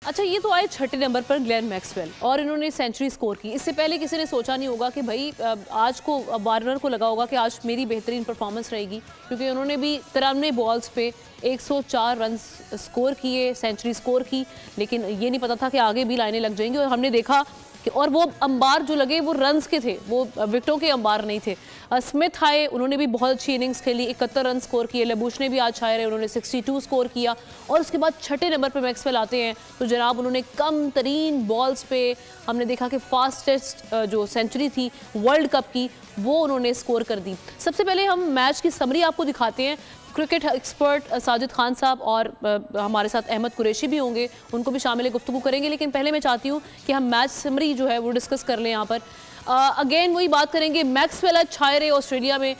अच्छा, ये तो आए छठे नंबर पर ग्लेन मैक्सवेल और इन्होंने सेंचुरी स्कोर की। इससे पहले किसी ने सोचा नहीं होगा कि भाई आज को वार्नर को लगा होगा कि आज मेरी बेहतरीन परफॉर्मेंस रहेगी, क्योंकि उन्होंने भी 93 बॉल्स पे 104 रन स्कोर किए, सेंचुरी स्कोर की। लेकिन ये नहीं पता था कि आगे भी लाइनें लग जाएंगी और हमने देखा कि और वो अंबार जो लगे वो रन्स के थे, वो विकेटों के अंबार नहीं थे। स्मिथ आए, उन्होंने भी बहुत अच्छी इनिंग्स खेली, 71 रन स्कोर किए। लबूश ने भी आज छाए रहे, उन्होंने 62 स्कोर किया। और उसके बाद छठे नंबर पर मैक्सवेल आते हैं तो जनाब उन्होंने कम तरीन बॉल्स पे हमने देखा कि फास्टेस्ट जो सेंचुरी थी वर्ल्ड कप की वो उन्होंने स्कोर कर दी। सबसे पहले हम मैच की समरी आपको दिखाते हैं। क्रिकेट एक्सपर्ट साजिद खान साहब और हमारे साथ अहमद कुरैशी भी होंगे, उनको भी शामिल गुफ्तगू करेंगे। लेकिन पहले मैं चाहती हूँ कि हम मैच समरी जो है वो डिस्कस कर लें। यहाँ पर अगेन वही बात करेंगे, मैक्सवेल आज छाए रहे ऑस्ट्रेलिया में,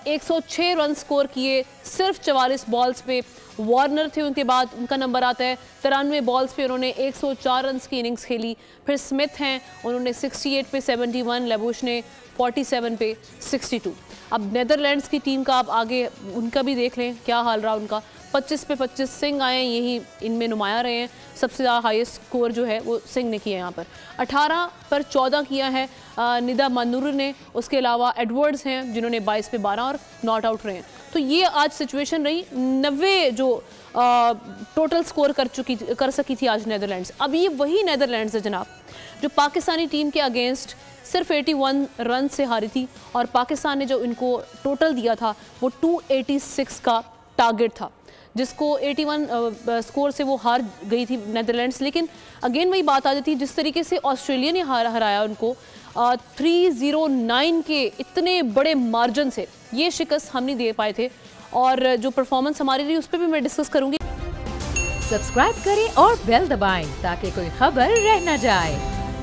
106 रन स्कोर किए सिर्फ 44 बॉल्स पे। वार्नर थे उनके बाद, उनका नंबर आता है 93 बॉल्स पे, उन्होंने 104 रन की इनिंग्स खेली। फिर स्मिथ हैं, उन्होंने 68 पे 71, लबूश ने 47 पे 62। अब नेदरलैंड्स की टीम का आप आगे उनका भी देख लें क्या हाल रहा उनका। 25 पे 25 सिंह आए, यही इनमें नुमाया रहे हैं। सबसे ज़्यादा हाईएस्ट स्कोर जो है वो सिंह ने किया है यहाँ पर। 18 पर 14 किया है निदा मनूर ने। उसके अलावा एडवर्ड्स हैं जिन्होंने 22 पे 12 और नॉट आउट रहे हैं। तो ये आज सिचुएशन रही। 90 जो टोटल स्कोर कर सकी थी आज नेदरलैंड्स। अब ये वही नेदरलैंड्स है जनाब जो पाकिस्तानी टीम के अगेंस्ट सिर्फ 81 रन से हारी थी, और पाकिस्तान ने जो इनको टोटल दिया था वो 286 का टारगेट था, जिसको 81 स्कोर से वो हार गई थी नेदरलैंड्स। लेकिन अगेन वही बात आ जाती है, जिस तरीके से ऑस्ट्रेलिया ने हराया उनको 309 के इतने बड़े मार्जिन से, ये शिकस्त हम नहीं दे पाए थे। और जो परफॉर्मेंस हमारी रही उस पर भी मैं डिस्कस करूंगी। सब्सक्राइब करें और बेल दबाएं ताकि कोई खबर रह न जाए।